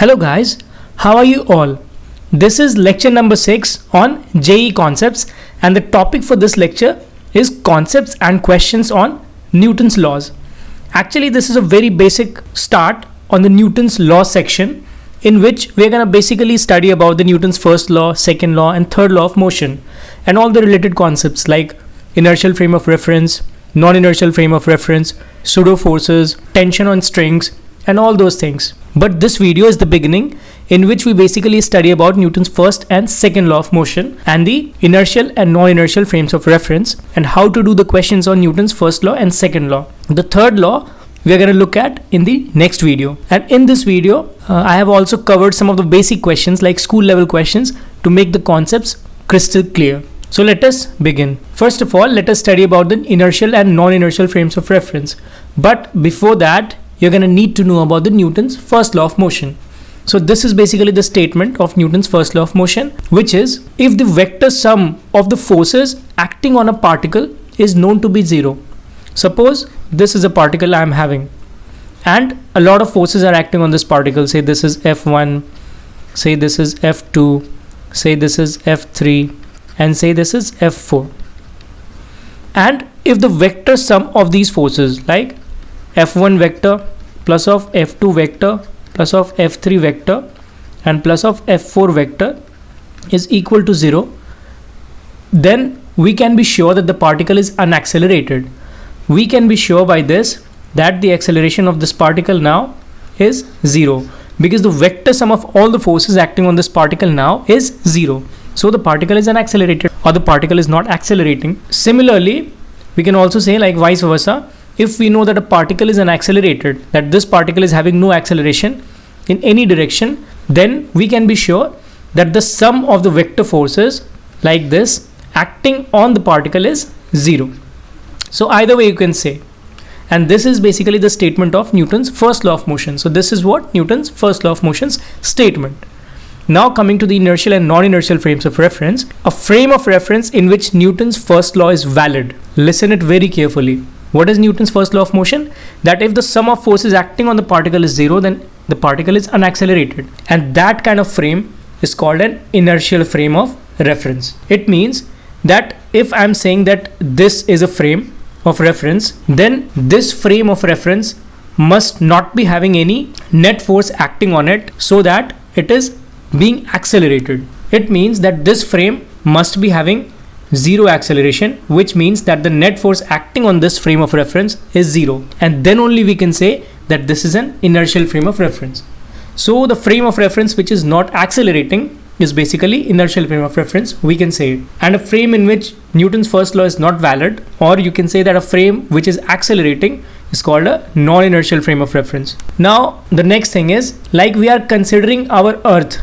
Hello guys, how are you all? This is lecture number 6 on JEE Concepts, and the topic for this lecture is concepts and questions on Newton's laws. Actually, this is a very basic start on the Newton's law section, in which we're going to basically study about the Newton's first law, second law and third law of motion, and all the related concepts like inertial frame of reference, non-inertial frame of reference, pseudo forces, tension on strings, and all those things. But this video is the beginning, in which we basically study about Newton's first and second law of motion and the inertial and non-inertial frames of reference, and how to do the questions on Newton's first law and second law. The third law we are going to look at in the next video. And in this video, I have also covered some of the basic questions like school level questions to make the concepts crystal clear. So let us begin. First of all, let us study about the inertial and non-inertial frames of reference. But before that, you're going to need to know about the Newton's first law of motion. So this is basically the statement of Newton's first law of motion, which is if the vector sum of the forces acting on a particle is known to be zero. Suppose this is a particle I am having, and a lot of forces are acting on this particle. Say this is F1, say this is F2, say this is F3, and say this is F4. And if the vector sum of these forces, like F1 vector plus of F2 vector plus of F3 vector and plus of F4 vector is equal to 0, then we can be sure that the particle is unaccelerated. We can be sure by this that the acceleration of this particle now is 0, because the vector sum of all the forces acting on this particle now is 0. So the particle is unaccelerated, or the particle is not accelerating. Similarly, we can also say like vice versa. If we know that a particle is unaccelerated, that this particle is having no acceleration in any direction, then we can be sure that the sum of the vector forces like this acting on the particle is 0. So either way you can say. And this is basically the statement of Newton's first law of motion. So this is what Newton's first law of motion's statement. Now coming to the inertial and non-inertial frames of reference, a frame of reference in which Newton's first law is valid. Listen it very carefully. What is Newton's first law of motion? That if the sum of forces acting on the particle is 0, then the particle is unaccelerated. And that kind of frame is called an inertial frame of reference. It means that if I'm saying that this is a frame of reference, then this frame of reference must not be having any net force acting on it so that it is being accelerated. It means that this frame must be having 0 acceleration, which means that the net force acting on this frame of reference is 0, and then only we can say that this is an inertial frame of reference. So the frame of reference which is not accelerating is basically inertial frame of reference, we can say it. And a frame in which Newton's first law is not valid, or you can say that a frame which is accelerating, is called a non-inertial frame of reference. Now the next thing is, like we are considering our Earth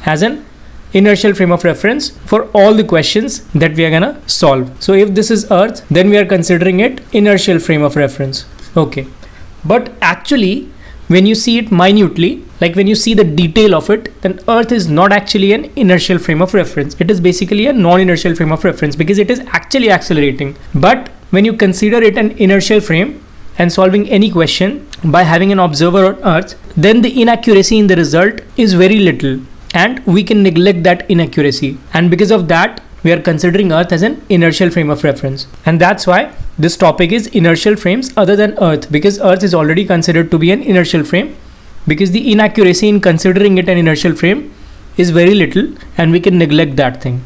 as an inertial frame of reference for all the questions that we are gonna solve. So if this is Earth, then we are considering it inertial frame of reference. Okay, but actually when you see it minutely, like when you see the detail of it, then Earth is not actually an inertial frame of reference. It is basically a non-inertial frame of reference because it is actually accelerating. But when you consider it an inertial frame and solving any question by having an observer on Earth, then the inaccuracy in the result is very little, and we can neglect that inaccuracy. And because of that, we are considering Earth as an inertial frame of reference. And that's why this topic is inertial frames other than Earth, because Earth is already considered to be an inertial frame, because the inaccuracy in considering it an inertial frame is very little, and we can neglect that thing.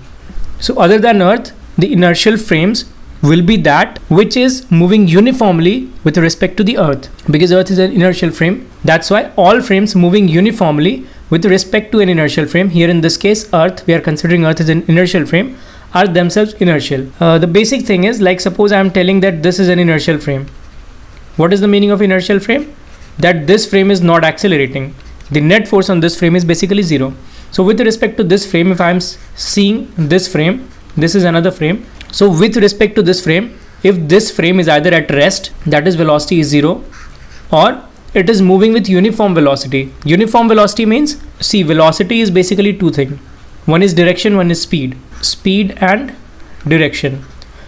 So other than Earth, the inertial frames will be that which is moving uniformly with respect to the Earth, because Earth is an inertial frame. That's why all frames moving uniformly with respect to an inertial frame, here in this case Earth, we are considering Earth as an inertial frame, are themselves inertial. The basic thing is, like suppose I am telling that this is an inertial frame. What is the meaning of inertial frame? That this frame is not accelerating. The net force on this frame is basically 0. So with respect to this frame, if I am seeing this frame, this is another frame. So with respect to this frame, if this frame is either at rest, that is velocity is 0, or it is moving with uniform velocity. Uniform velocity means, see, velocity is basically two things. One is direction, one is speed. Speed and direction.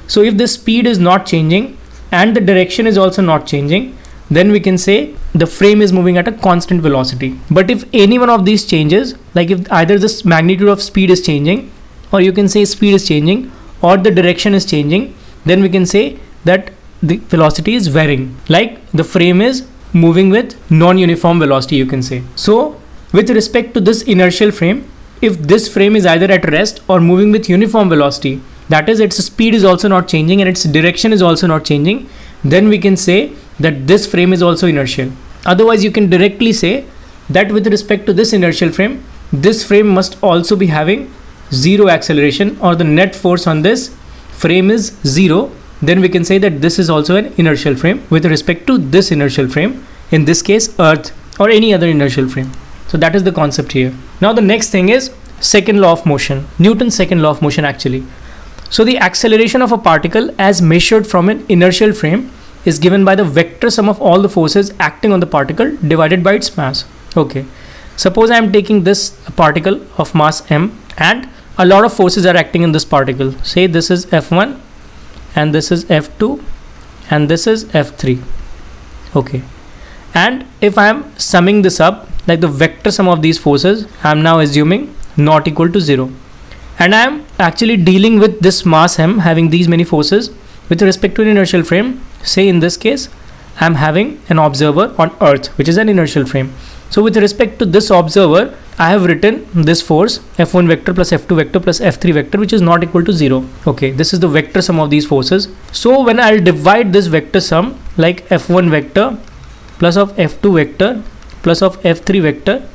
So if the speed is not changing and the direction is also not changing, then we can say the frame is moving at a constant velocity. But if any one of these changes, like if either the magnitude of speed is changing, or you can say speed is changing, or the direction is changing, then we can say that the velocity is varying, like the frame is moving with non-uniform velocity, you can say. So with respect to this inertial frame, if this frame is either at rest or moving with uniform velocity, that is its speed is also not changing and its direction is also not changing, then we can say that this frame is also inertial. Otherwise, you can directly say that with respect to this inertial frame, this frame must also be having zero acceleration, or the net force on this frame is zero. Then we can say that this is also an inertial frame with respect to this inertial frame, in this case Earth or any other inertial frame. So that is the concept here. Now the next thing is second law of motion, Newton's second law of motion actually. So the acceleration of a particle as measured from an inertial frame is given by the vector sum of all the forces acting on the particle divided by its mass. Okay, suppose I am taking this particle of mass m and a lot of forces are acting in this particle. Say this is F1 and this is F2 and this is F3. Okay, and if I am summing this up, like the vector sum of these forces, I am now assuming not equal to 0. And I am actually dealing with this mass m having these many forces with respect to an inertial frame. Say in this case, I am having an observer on Earth, which is an inertial frame. So with respect to this observer, I have written this force F1 vector plus F2 vector plus F3 vector, which is not equal to 0. Okay, this is the vector sum of these forces. So when I'll divide this vector sum, like F1 vector plus of F2 vector plus of F3 vector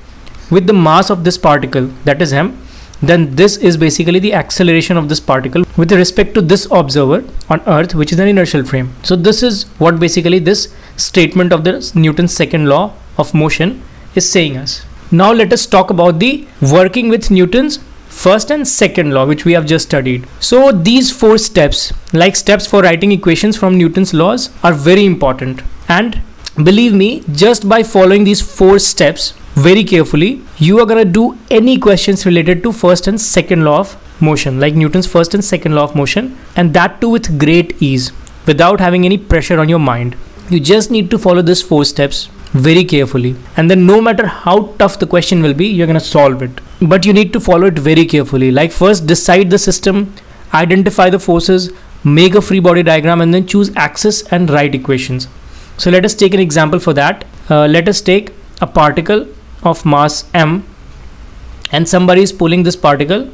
with the mass of this particle, that is m, then this is basically the acceleration of this particle with respect to this observer on Earth, which is an inertial frame. So this is what basically this statement of the Newton's second law of motion is saying us. Now let us talk about the working with Newton's first and second law, which we have just studied. So these 4 steps, like steps for writing equations from Newton's laws, are very important. And believe me, just by following these 4 steps very carefully, you are gonna do any questions related to first and second law of motion, like Newton's first and second law of motion, and that too with great ease, without having any pressure on your mind. You just need to follow these 4 steps very carefully, and then no matter how tough the question will be, you're gonna solve it. But you need to follow it very carefully. Like first decide the system, identify the forces, make a free body diagram, and then choose axis and write equations. So let us take an example for that. Let us take a particle of mass m, and somebody is pulling this particle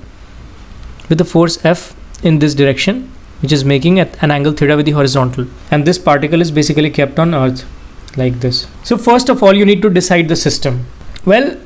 with the force F in this direction, which is making an angle theta with the horizontal, and this particle is basically kept on Earth like this. So first of all, you need to decide the system. Well,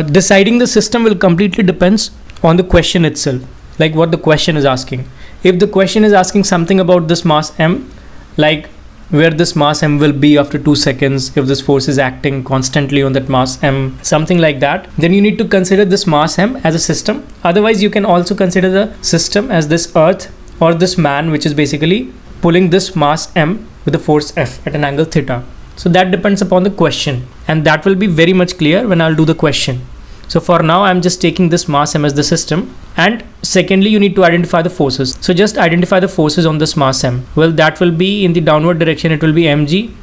deciding the system will completely depends on the question itself, like what the question is asking. If the question is asking something about this mass m, like where this mass m will be after 2 seconds if this force is acting constantly on that mass m, something like that, then you need to consider this mass m as a system. Otherwise, you can also consider the system as this Earth or this man, which is basically pulling this mass m with the force F at an angle theta. So that depends upon the question, and that will be very much clear when I'll do the question. So for now, I'm just taking this mass m as the system. And secondly, you need to identify the forces. So just identify the forces on this mass m. Well, that will be in the downward direction, it will be mg.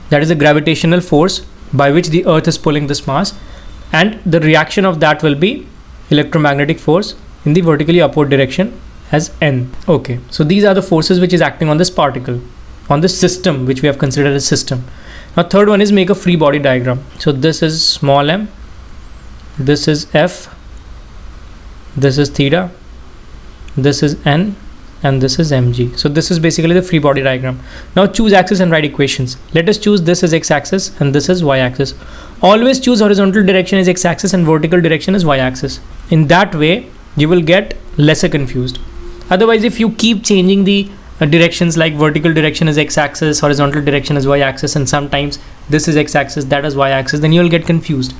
That is a gravitational force by which the Earth is pulling this mass. And the reaction of that will be electromagnetic force in the vertically upward direction as n. Okay, so these are the forces which is acting on this particle, on this system, which we have considered as system. Now third one is make a free body diagram. So this is small m, this is F, this is theta, this is n, and this is mg. So this is basically the free body diagram. Now choose axis and write equations. Let us choose this as x-axis and this is y-axis. Always choose horizontal direction as x-axis and vertical direction as y-axis. In that way, you will get lesser confused. Otherwise, if you keep changing the directions, like vertical direction is x-axis, horizontal direction is y-axis, and sometimes this is x-axis, that is y-axis, then you will get confused.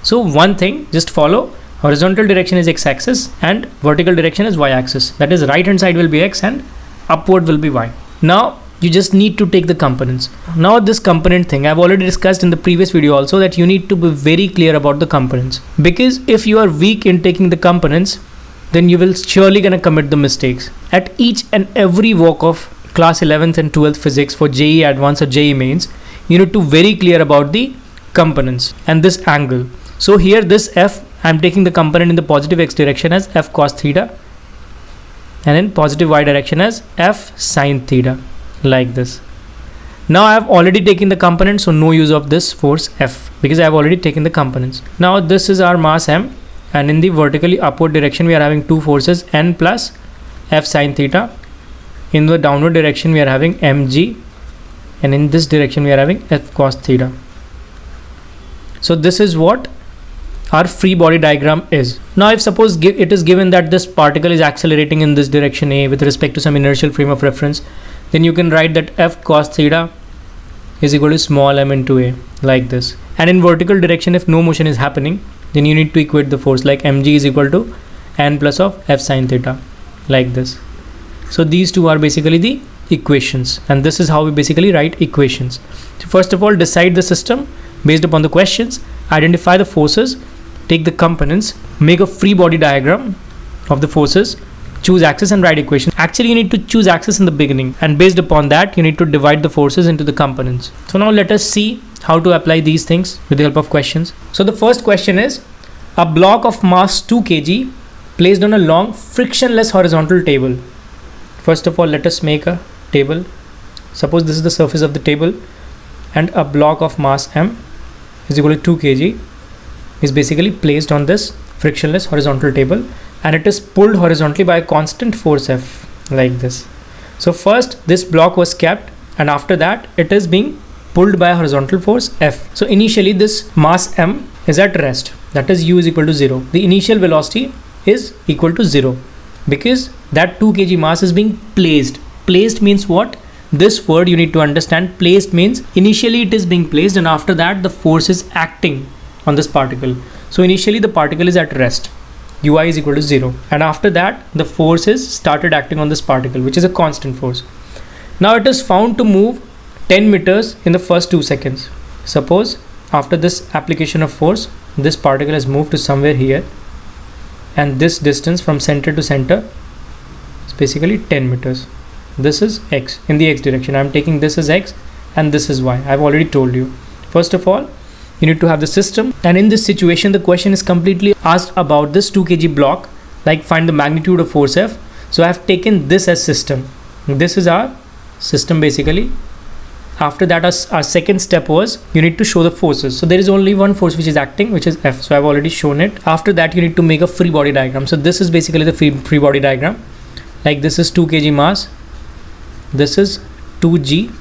So one thing, just follow. Horizontal direction is x-axis and vertical direction is y-axis. That is, right hand side will be x and upward will be y. Now you just need to take the components. Now this component thing, I've already discussed in the previous video also, that you need to be very clear about the components. Because if you are weak in taking the components, then you will surely gonna commit the mistakes. At each and every walk of class 11th and 12th physics for JEE Advanced or JEE Mains, you need to very clear about the components and this angle. So here this f, I'm taking the component in the positive x direction as f cos theta, and in positive y direction as f sin theta, like this. Now I have already taken the component, so no use of this force F, because I have already taken the components. Now this is our mass M, and in the vertically upward direction we are having two forces, N plus F sin theta. In the downward direction we are having mg, and in this direction we are having F cos theta. So this is what our free body diagram is. Now if suppose it is given that this particle is accelerating in this direction A with respect to some inertial frame of reference, then you can write that F cos theta is equal to small m into A, like this. And in vertical direction, if no motion is happening, then you need to equate the force, like mg is equal to n plus of F sin theta, like this. So these two are basically the equations, and this is how we basically write equations. So first of all, decide the system based upon the questions, identify the forces, take the components, make a free body diagram of the forces, choose axis and write equation. Actually you need to choose axis in the beginning, and based upon that you need to divide the forces into the components. So now let us see how to apply these things with the help of questions. So the first question is, a block of mass 2 kg placed on a long frictionless horizontal table. First of all, let us make a table. Suppose this is the surface of the table, and a block of mass m is equal to 2 kg is basically placed on this frictionless horizontal table, and it is pulled horizontally by a constant force F, like this. So first this block was kept, and after that it is being pulled by a horizontal force F. So initially this mass m is at rest, that is u is equal to 0. The initial velocity is equal to 0 because that 2 kg mass is being placed. Placed means what? This word you need to understand. Placed means initially it is being placed, and after that the force is acting on this particle. So initially the particle is at rest, ui is equal to 0, and after that the forces started acting on this particle, which is a constant force. Now it is found to move 10 meters in the first 2 seconds. Suppose after this application of force, this particle has moved to somewhere here, and this distance from center to center is basically 10 meters. This is x, in the x direction. I am taking this as x and this is y. I have already told you. First of all, you need to have the system, and in this situation the question is completely asked about this 2 kg block, like find the magnitude of force F. So I have taken this as system. This is our system basically. After that our second step was you need to show the forces. So there is only one force which is acting, which is F. So I have already shown it. After that you need to make a free body diagram. So this is basically the free body diagram. Like this is 2 kg mass, this is 2g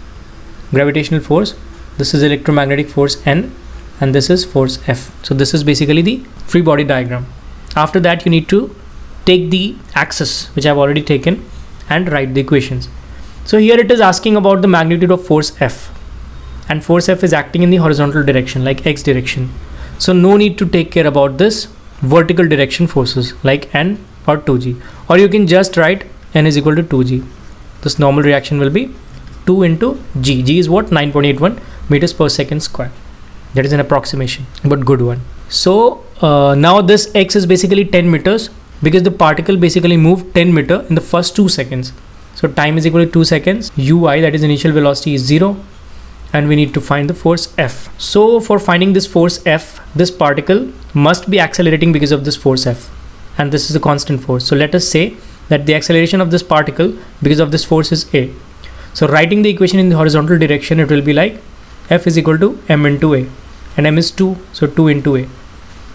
gravitational force, this is electromagnetic force N, and this is force F. So this is basically the free body diagram. After that you need to take the axis, which I have already taken, and write the equations. So here it is asking about the magnitude of force F, and force F is acting in the horizontal direction, like x direction. So no need to take care about this vertical direction forces like N or 2g, or you can just write N is equal to 2g. This normal reaction will be 2 into g. G is what? 9.81 meters per second square. That is an approximation, but good one. So now this x is basically 10 meters because the particle basically moved 10 meter in the first 2 seconds. So time is equal to 2 seconds. Ui, that is initial velocity, is 0, and we need to find the force F. So for finding this force F, this particle must be accelerating because of this force F, and this is a constant force. So let us say that the acceleration of this particle because of this force is A. So writing the equation in the horizontal direction, it will be like F is equal to m into A, and m is 2, so 2 into A.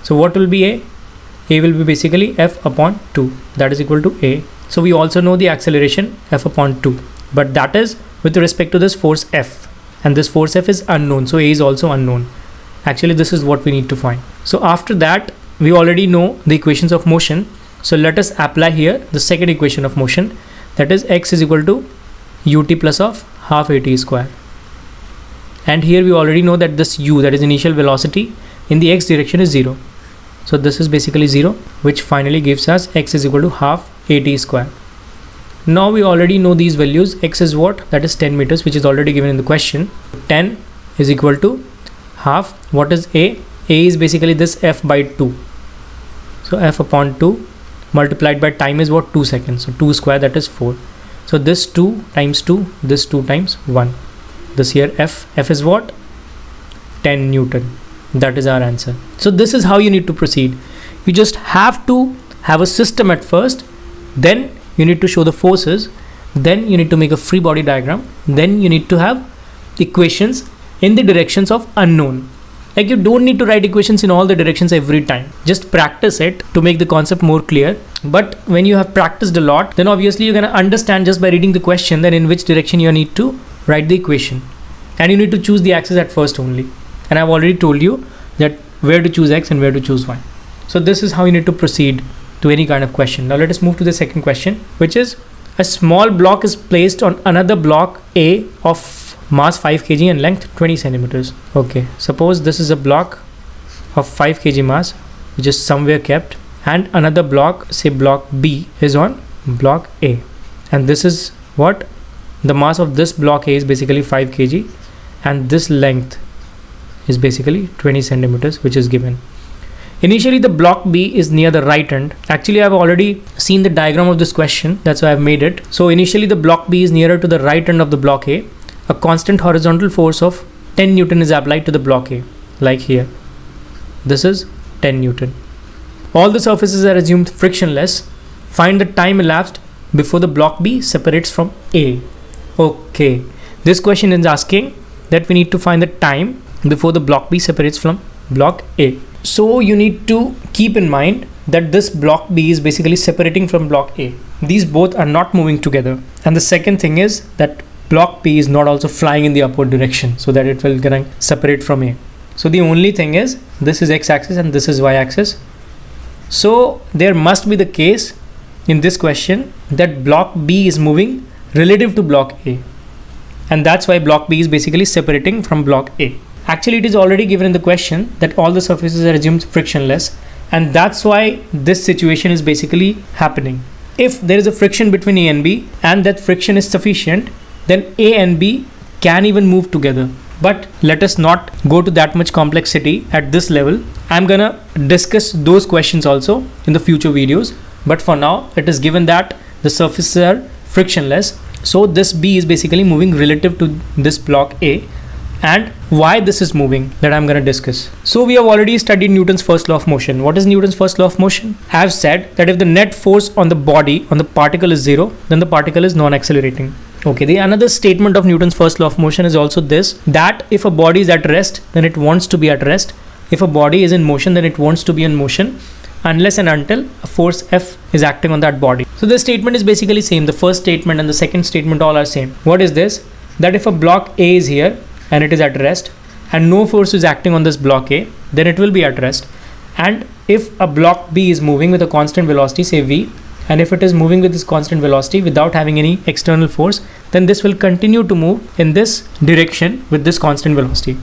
So what will be A? A will be basically F upon 2, that is equal to A. So we also know the acceleration F upon 2, but that is with respect to this force F, and this force F is unknown, so A is also unknown. Actually this is what we need to find. So after that we already know the equations of motion. So let us apply here the second equation of motion, that is x is equal to ut plus of half at square. And here we already know that this u, that is initial velocity, in the x direction is 0. So this is basically 0, which finally gives us x is equal to half at square. Now we already know these values. X is what? That is 10 meters, which is already given in the question. 10 is equal to half. What is A? A is basically this F by 2. So F upon 2 multiplied by time is what? 2 seconds. So 2 square, that is 4. So this 2 times 2, this 2 times 1. This here F is what? 10 Newton. That is our answer. So this is how you need to proceed. You just have to have a system at first, then you need to show the forces, then you need to make a free body diagram, then you need to have equations in the directions of unknown. Like, you don't need to write equations in all the directions every time. Just practice it to make the concept more clear. But when you have practiced a lot, then obviously you're going to understand just by reading the question then in which direction you need to write the equation. And you need to choose the axis at first only. And I've already told you that where to choose X and where to choose Y. So this is how you need to proceed to any kind of question. Now let us move to the second question, which is a small block is placed on another block A of mass 5 kg and length 20 centimeters. Okay, suppose this is a block of 5 kg mass which is somewhere kept, and another block, say block B, is on block A, and this is what the mass of this block A is basically 5 kg, and this length is basically 20 centimeters, which is given. Initially the block B is near the right end. Actually I've already seen the diagram of this question, that's why I've made it. So initially the block B is nearer to the right end of the block A. A constant horizontal force of 10 Newton is applied to the block A, like here. This is 10 Newton. All the surfaces are assumed frictionless. Find the time elapsed before the block B separates from A. Okay, this question is asking that we need to find the time before the block B separates from block A. So you need to keep in mind that this block B is basically separating from block A. These both are not moving together. And the second thing is that block B is not also flying in the upward direction, so that it will gonna separate from A. So the only thing is, this is x-axis and this is y-axis. So there must be the case in this question that block B is moving relative to block A, and that's why block B is basically separating from block A. Actually it is already given in the question that all the surfaces are assumed frictionless, and that's why this situation is basically happening. If there is a friction between A and B and that friction is sufficient, then A and B can even move together. But let us not go to that much complexity at this level. I'm gonna discuss those questions also in the future videos. But for now, it is given that the surfaces are frictionless. So this B is basically moving relative to this block A. And why this is moving, that I'm gonna discuss. So we have already studied Newton's first law of motion. What is Newton's first law of motion? I have said that if the net force on the body, on the particle is 0, then the particle is non-accelerating. Okay, the another statement of Newton's first law of motion is also this, that if a body is at rest, then it wants to be at rest. If a body is in motion, then it wants to be in motion, unless and until a force F is acting on that body. So the statement is basically same. The first statement and the second statement all are same. What is this? That if a block A is here and it is at rest and no force is acting on this block A, then it will be at rest. And if a block B is moving with a constant velocity, say V, and if it is moving with this constant velocity without having any external force, then this will continue to move in this direction with this constant velocity.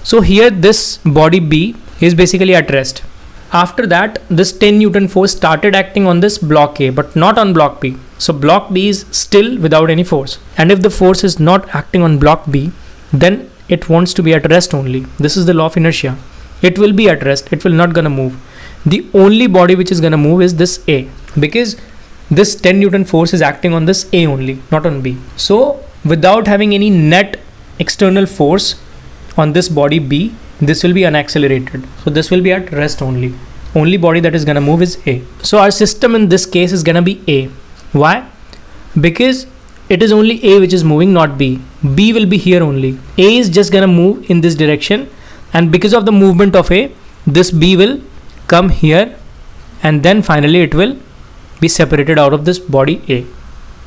So here this body B is basically at rest. After that, this 10 Newton force started acting on this block A, but not on block B. So block B is still without any force. And if the force is not acting on block B, then it wants to be at rest only. This is the law of inertia. It will be at rest. It will not gonna move. The only body which is gonna move is this A, because this 10 Newton force is acting on this A only, not on B. So without having any net external force on this body B, this will be unaccelerated. So this will be at rest only. Only body that is gonna move is A. So our system in this case is gonna be A. Why? Because it is only A which is moving, not B. B will be here only. A is just gonna move in this direction, and because of the movement of A, this B will come here, and then finally it will be separated out of this body A.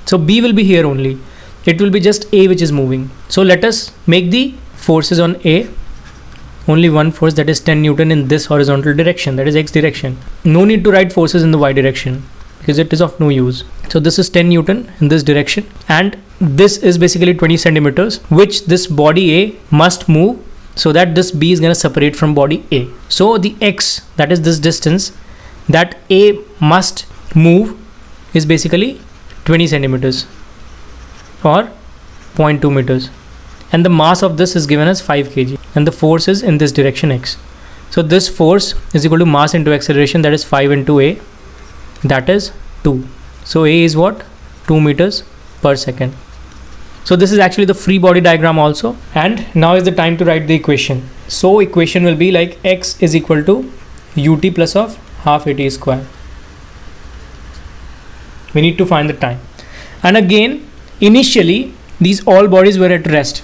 So B will be here only. It will be just A which is moving. So let us make the forces on A. Only one force, that is 10 Newton in this horizontal direction, that is X direction. No need to write forces in the Y direction because it is of no use. So this is 10 Newton in this direction, and this is basically 20 centimeters, which this body A must move so that this B is gonna separate from body A. So the X, that is this distance that A must move, is basically 20 centimeters or 0.2 meters. And the mass of this is given as 5 kg, and the force is in this direction X. So this force is equal to mass into acceleration, that is 5 into A, that is 2. So A is what? 2 meters per second. So this is actually the free body diagram also. And now is the time to write the equation. So equation will be like x is equal to ut plus of half at square. We need to find the time. And again, initially these all bodies were at rest,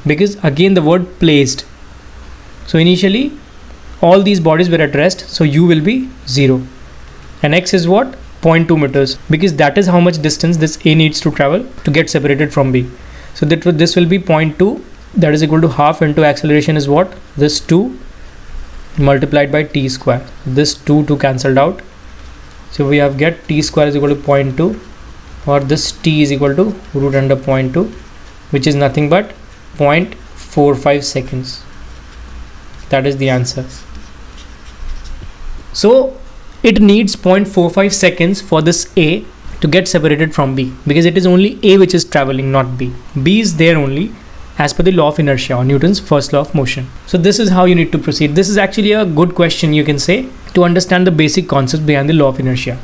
because again the word placed. So initially all these bodies were at rest, so u will be 0. And x is what? 0.2 meters, because that is how much distance this A needs to travel to get separated from B. So this will be 0.2, that is equal to half into acceleration is what? This 2 multiplied by t square. This 2 cancelled out. So we have get t square is equal to 0.2, or this t is equal to root under 0.2, which is nothing but 0.45 seconds. That is the answer. So it needs 0.45 seconds for this A to get separated from B, because it is only A which is traveling, not B. B is there only as per the law of inertia, or Newton's first law of motion. So this is how you need to proceed. This is actually a good question, you can say, to understand the basic concepts behind the law of inertia.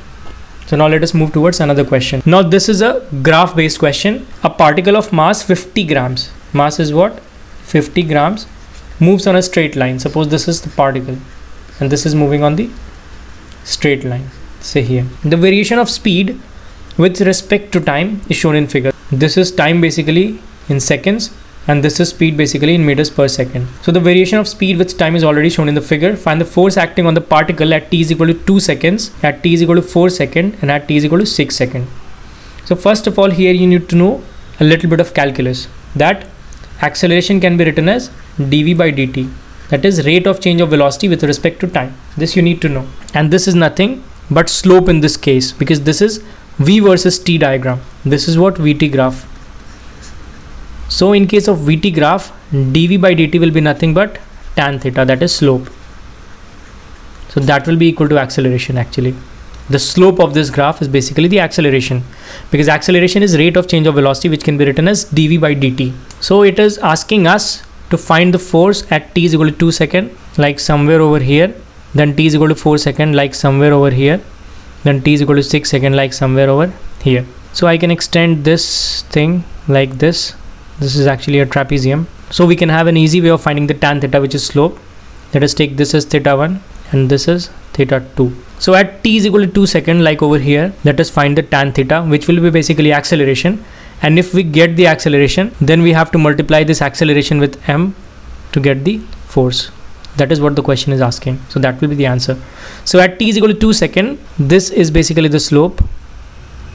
So now let us move towards another question. Now this is a graph based question. A particle of mass 50 grams. Mass is what? 50 grams. Moves on a straight line. Suppose this is the particle and this is moving on the straight line, say here. The variation of speed with respect to time is shown in figure. This is time basically in seconds, and this is speed basically in meters per second. So the variation of speed with time is already shown in the figure. Find the force acting on the particle at t is equal to 2 seconds, at t is equal to 4 seconds, and at t is equal to 6 seconds. So first of all, here you need to know a little bit of calculus, that acceleration can be written as dv by dt, that is rate of change of velocity with respect to time. This you need to know. And this is nothing but slope in this case, because this is v versus t diagram. This is what vt graph. So in case of vt graph, dv by dt will be nothing but tan theta, that is slope. So that will be equal to acceleration actually. The slope of this graph is basically the acceleration, because acceleration is rate of change of velocity, which can be written as dv by dt. So it is asking us to find the force at t is equal to 2 seconds, like somewhere over here, then t is equal to 4 seconds, like somewhere over here, then t is equal to 6 seconds, like somewhere over here. So I can extend this thing like this. This is actually a trapezium. So we can have an easy way of finding the tan theta, which is slope. Let us take this as theta 1 and this is theta 2. So at t is equal to 2 seconds, like over here, let us find the tan theta, which will be basically acceleration. And if we get the acceleration, then we have to multiply this acceleration with m to get the force. That is what the question is asking. So that will be the answer. So at t is equal to 2 seconds, this is basically the slope.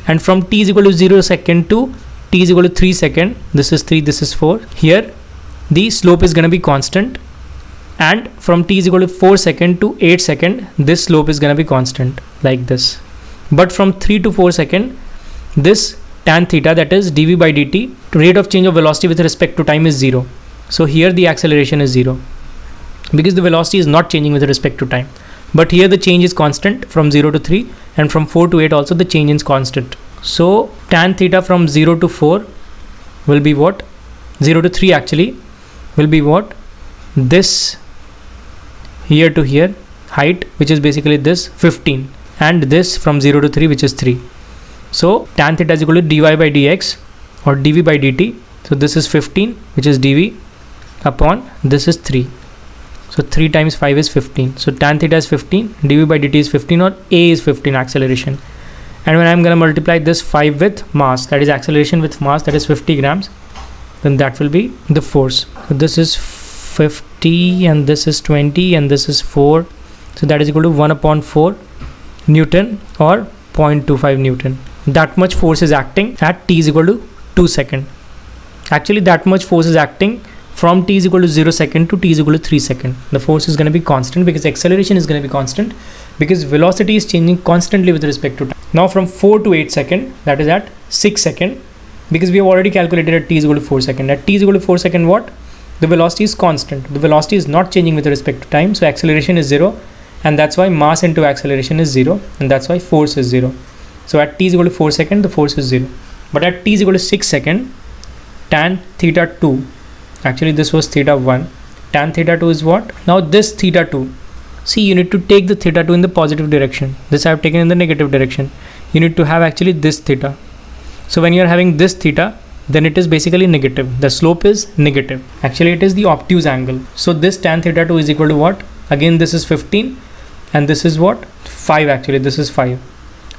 And from t is equal to 0 second to t is equal to 3 seconds, this is 3, this is 4. Here, the slope is going to be constant. And from t is equal to 4 seconds to 8 seconds, this slope is going to be constant, like this. But from 3 to 4 seconds, this tan theta, that is dv by dt, rate of change of velocity with respect to time is 0. So here the acceleration is 0, because the velocity is not changing with respect to time. But here the change is constant from 0 to 3, and from 4 to 8 also the change is constant. So tan theta from 0 to 4 will be what? 0 to 3 actually will be what? This here to here height, which is basically this 15, and this from 0 to 3, which is 3. So tan theta is equal to dy by dx or dv by dt. So this is 15, which is dv, upon this is 3. So 3 times 5 is 15. So tan theta is 15, dv by dt is 15, or a is 15 acceleration. And when I'm going to multiply this 5 with mass, that is acceleration with mass, that is 50 grams, then that will be the force. So this is 50 and this is 20 and this is 4. So that is equal to 1 upon 4 Newton, or 0.25 Newton. That much force is acting at t is equal to 2 seconds. Actually that much force is acting from t is equal to 0 second to t is equal to 3 seconds. The force is going to be constant, because acceleration is going to be constant, because velocity is changing constantly with respect to time. Now from 4 to 8 seconds, that is at 6 seconds, because we have already calculated at t is equal to 4 seconds. At t is equal to 4 seconds, what? The velocity is constant. The velocity is not changing with respect to time, so acceleration is 0, and that's why mass into acceleration is 0, and that's why force is 0. So at t is equal to 4 seconds, the force is 0. But at t is equal to 6 seconds, tan theta 2, actually this was theta 1, tan theta 2 is what? Now this theta 2, see, you need to take the theta 2 in the positive direction. This I have taken in the negative direction. You need to have actually this theta. So when you are having this theta, then it is basically negative. The slope is negative. Actually, it is the obtuse angle. So this tan theta 2 is equal to what? Again, this is 15 and this is what? 5 actually. This is 5.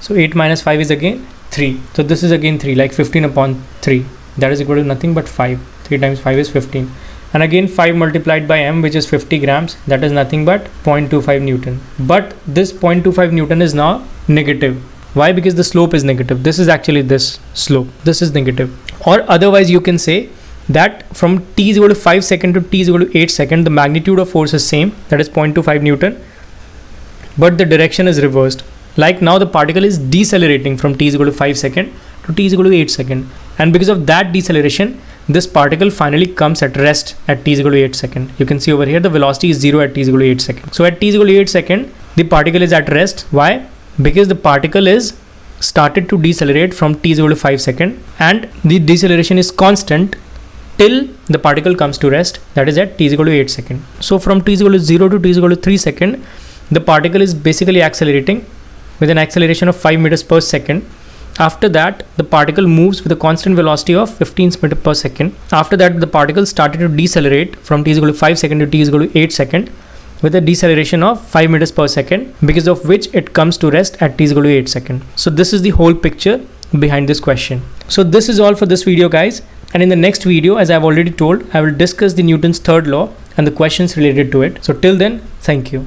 So 8 minus 5 is again 3. So this is again 3, like 15 upon 3. That is equal to nothing but 5. 3 times 5 is 15. And again 5 multiplied by m, which is 50 grams. That is nothing but 0.25 Newton. But this 0.25 Newton is now negative. Why? Because the slope is negative. This is actually this slope. This is negative. Or otherwise you can say that from t is equal to 5 second to t is equal to 8 second, the magnitude of force is same. That is 0.25 Newton. But the direction is reversed. Like now the particle is decelerating from t is equal to 5 second to t is equal to 8 second. And because of that deceleration, this particle finally comes at rest at t is equal to 8 second. You can see over here the velocity is 0 at t is equal to 8 second. So at t is equal to 8 second, the particle is at rest. Why? Because the particle is started to decelerate from t is equal to 5 second and the deceleration is constant till the particle comes to rest, that is at t is equal to 8 second. So from t is equal to 0 to t is equal to 3 second, the particle is basically accelerating with an acceleration of 5 meters per second. After that, the particle moves with a constant velocity of 15 meters per second. After that, the particle started to decelerate from t is equal to 5 second to t is equal to 8 second with a deceleration of 5 meters per second, because of which it comes to rest at t is equal to 8 second. So this is the whole picture behind this question. So this is all for this video, guys. And in the next video, as I've already told, I will discuss the Newton's third law and the questions related to it. So till then, thank you.